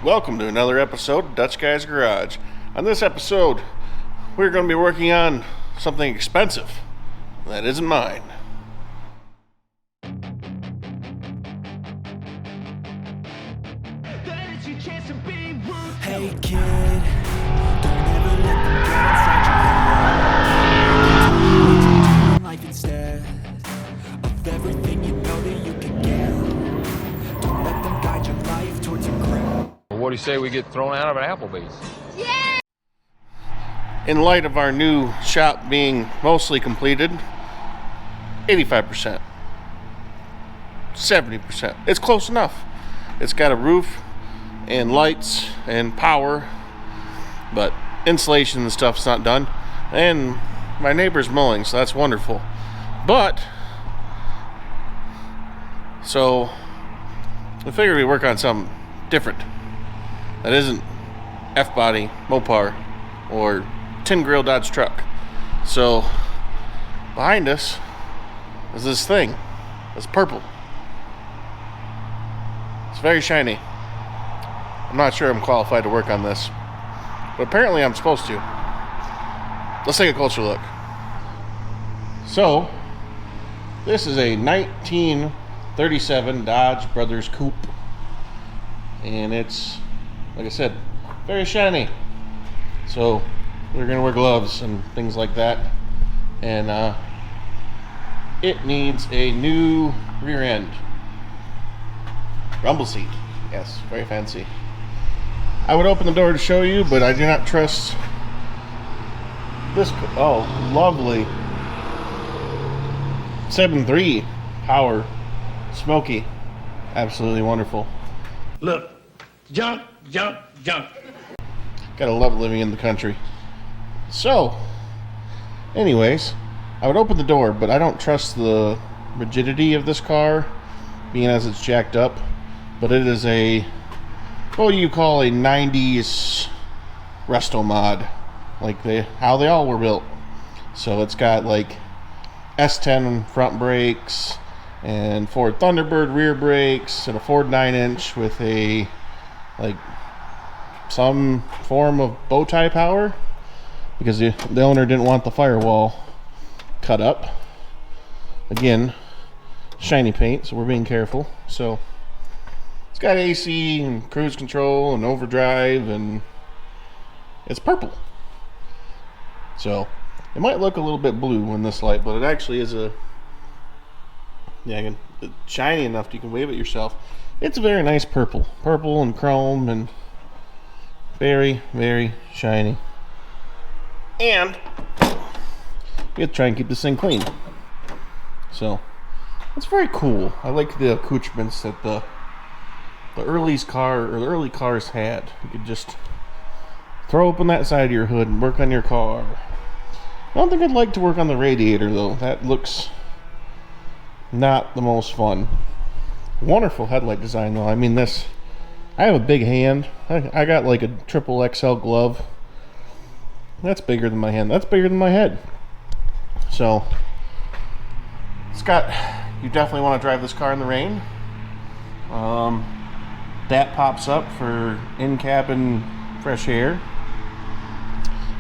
Welcome to another episode of Dutch Guy's Garage. On this episode, we're going to be working on something expensive that isn't mine. Hey kid, don't ever let them get inside your head. Life instead of everything you know that you can get. Don't let them guide your life towards your grave. What do you say we get thrown out of an Applebee's? In light of our new shop being mostly completed, 85%, 70%. It's close enough. It's got a roof and lights and power, but insulation and stuff's not done. And my neighbor's mowing, so that's wonderful. So we figured we'd work on something different that isn't F-body, Mopar, or tin grill Dodge truck. So behind us is this thing. It's purple. It's very shiny. I'm not sure I'm qualified to work on this, but apparently I'm supposed to. Let's take a closer look. So this is a 1937 Dodge Brothers Coupe, and it's, like I said, very shiny. So we're gonna wear gloves and things like that, and it needs a new rear end, rumble seat. Yes, very fancy. I would open the door to show you, but I do not trust this. Oh, lovely 7.3 power, smoky, absolutely wonderful. Look, jump, jump, jump. Gotta love living in the country. So, anyways, I would open the door, but I don't trust the rigidity of this car, being as it's jacked up. But it is a, what you call a 90s resto mod, like how they all were built. So it's got like S10 front brakes and Ford Thunderbird rear brakes and a Ford 9-inch with a like some form of bow tie power, because the owner didn't want the firewall cut up. Again, shiny paint, so we're being careful. So it's got AC and cruise control and overdrive, and it's purple. So it might look a little bit blue in this light, but it actually is it's shiny enough you can wave it yourself. It's a very nice purple and chrome, and very, very shiny. And we have to try and keep this thing clean. So it's very cool. I like the accoutrements that the early cars had. You could just throw open that side of your hood and work on your car. I don't think I'd like to work on the radiator though. That looks not the most fun. Wonderful headlight design though. I mean, I have a big hand. I got like a triple XL glove. That's bigger than my hand. That's bigger than my head. So you definitely want to drive this car in the rain. That pops up for in-cabin fresh air.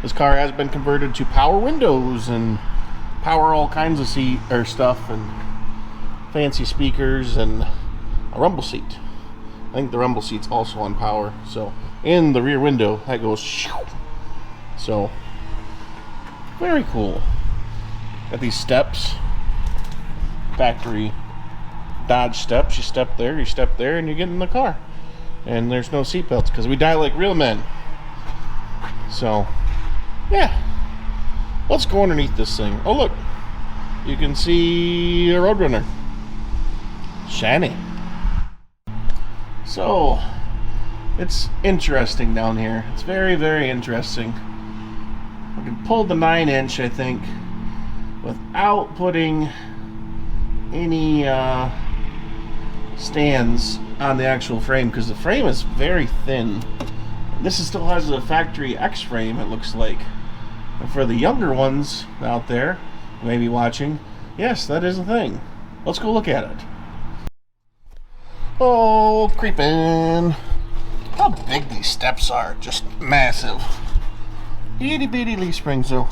This car has been converted to power windows and power all kinds of stuff, and fancy speakers and a rumble seat. I think the rumble seat's also on power. So in the rear window, that goes shoo. So very cool. Got these steps, factory Dodge steps. You step there, and you get in the car. And there's no seatbelts because we die like real men. So yeah, let's go underneath this thing. Oh look, you can see a Roadrunner. Shiny. So it's interesting down here. It's very, very interesting. I can pull the 9-inch, I think, without putting any stands on the actual frame, because the frame is very thin. This still has a factory X frame, it looks like. And for the younger ones out there who may be watching, yes, that is a thing. Let's go look at it. Oh, creeping. how big these steps are. Just massive. Itty bitty leaf springs though.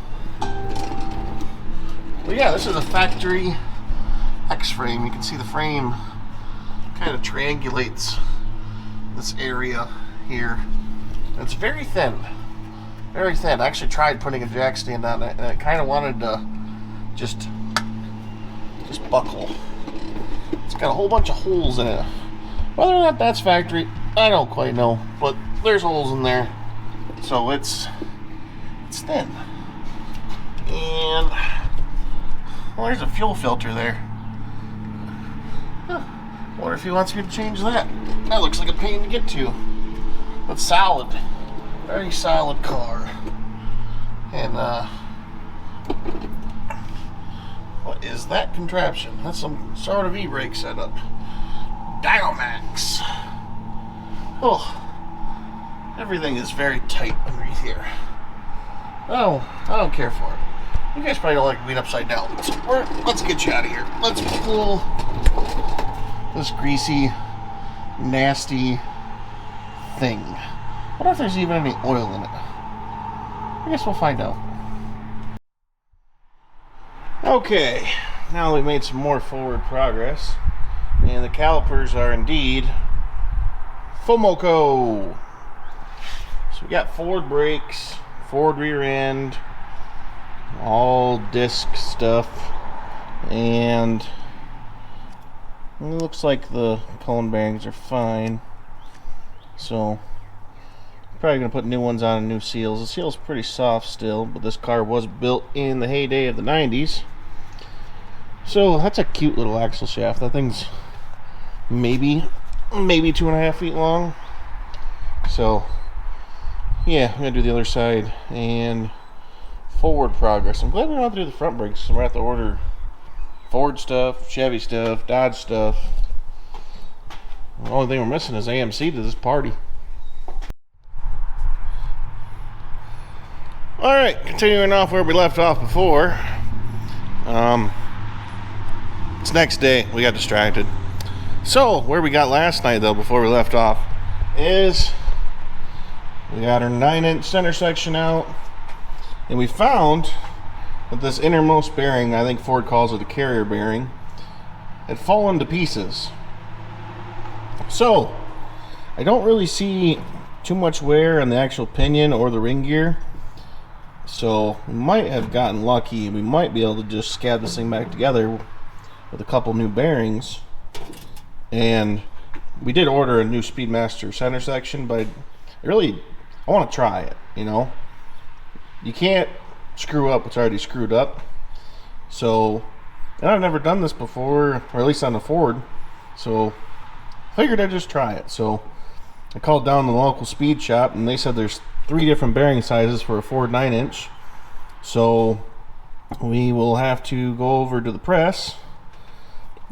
But yeah, this is a factory X-frame. You can see the frame kind of triangulates this area here. It's very thin. Very thin. I actually tried putting a jack stand on it, and it kind of wanted to just buckle. It's got a whole bunch of holes in it. Whether or not that's factory, I don't quite know, but there's holes in there, so it's thin. And well, there's a fuel filter there. Huh. Wonder if he wants me to change that. That looks like a pain to get to. But solid. Very solid car. And what is that contraption? That's some sort of e-brake setup. Diomax. Oh, everything is very tight underneath here. Oh, I don't care for it. You guys probably don't like being upside down. So let's get you out of here. Let's pull this greasy, nasty thing. I wonder if there's even any oil in it. I guess we'll find out. Okay, now we've made some more forward progress, and the calipers are indeed FOMOCO. So we got forward brakes, forward rear end, all disc stuff, and it looks like the cone bearings are fine. So probably gonna put new ones on and new seals. The seal's pretty soft still, but this car was built in the heyday of the 90s. So that's a cute little axle shaft. That thing's maybe 2.5 feet long. So yeah, I'm gonna do the other side and forward progress. I'm glad we don't have to do the front brakes, so we're gonna have to order Ford stuff, Chevy stuff, Dodge stuff. The only thing we're missing is AMC to this party. Alright, continuing off where we left off before. It's next day. We got distracted. So, where we got last night, though, before we left off, is we got our 9-inch center section out, and we found that this innermost bearing, I think Ford calls it a carrier bearing, had fallen to pieces. So, I don't really see too much wear on the actual pinion or the ring gear. So we might have gotten lucky. We might be able to just scab this thing back together with a couple new bearings. And we did order a new Speedmaster center section, but I want to try it, you know. You can't screw up what's already screwed up. So, and I've never done this before, or at least on the Ford. So figured I'd just try it. So I called down the local speed shop, and they said there's 3 different bearing sizes for a Ford 9-inch. So we will have to go over to the press,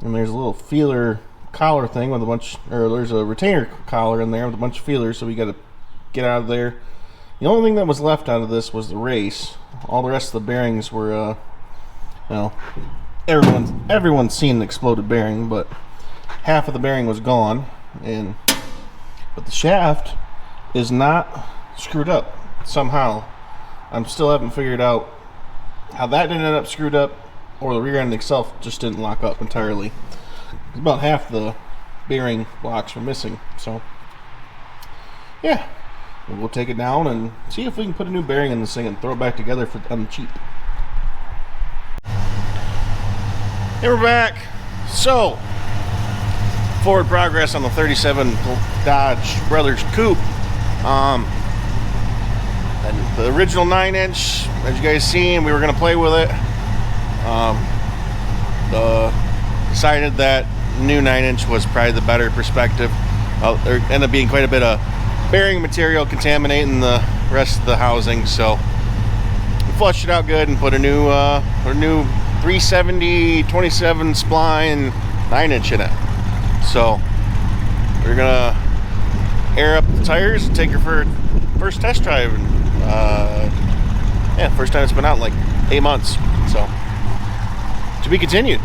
and there's a little feeler collar thing with a bunch, or there's a retainer collar in there with a bunch of feelers, so we got to get out of there. The only thing that was left out of this was the race. All the rest of the bearings were, well, everyone's seen an exploded bearing, but half of the bearing was gone, but the shaft is not screwed up somehow. I still haven't figured out how that didn't end up screwed up, or the rear end itself just didn't lock up entirely. About half the bearing blocks were missing. So yeah, we'll take it down and see if we can put a new bearing in this thing and throw it back together on the cheap. Hey, we're back. So forward progress on the 37 Dodge Brothers Coupe. And the original 9-inch, as you guys seen, we were going to play with it. Decided that new 9-inch was probably the better perspective. There ended up being quite a bit of bearing material contaminating the rest of the housing, so we flushed it out good and put a new 370 27 spline 9-inch in it. So we're gonna air up the tires and take her for first test drive. Yeah, first time it's been out in like 8 months. So to be continued.